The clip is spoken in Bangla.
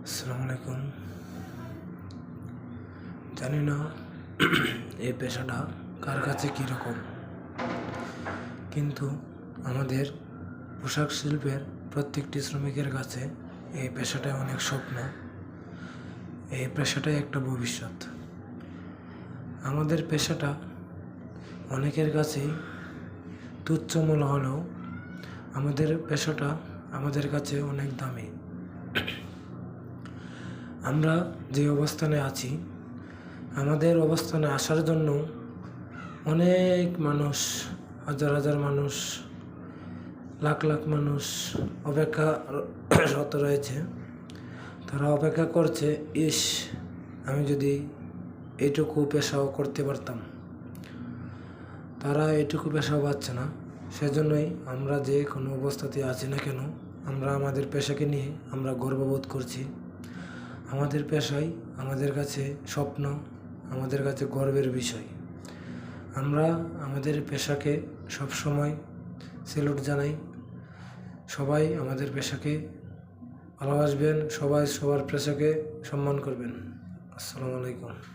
আসসালামু আলাইকুম। জানি না এই পেশাটা কার কাছে কীরকম, কিন্তু আমাদের পোশাক শিল্পের প্রত্যেকটি শ্রমিকের কাছে এই পেশাটাই অনেক স্বপ্ন। এই পেশাটাই একটা ভবিষ্যৎ। আমাদের পেশাটা অনেকের কাছেই তুচ্ছ মনে হলেও আমাদের পেশাটা আমাদের কাছে অনেক দামি। আমরা যে অবস্থানে আছি, আমাদের অবস্থানে আসার জন্য অনেক মানুষ, হাজার হাজার মানুষ, লাখ লাখ মানুষ অপেক্ষারত রয়েছে। তারা অপেক্ষা করছে, আমি যদি এইটুকু পেশাও করতে পারতাম। তারা এইটুকু পেশাও পাচ্ছে না। সেজন্যই আমরা যে কোনো অবস্থাতে আছি না কেন, আমরা আমাদের পেশাকে নিয়ে আমরা গর্ববোধ করছি। আমাদের পেশাই আমাদের কাছে স্বপ্ন, আমাদের কাছে গর্বের বিষয়। আমরা আমাদের পেশাকে সবসময় স্যালুট জানাই। সবাই আমাদের পেশাকে ভালোবাসবেন, সবাই সবার পেশাকে সম্মান করবেন। আসসালামু আলাইকুম।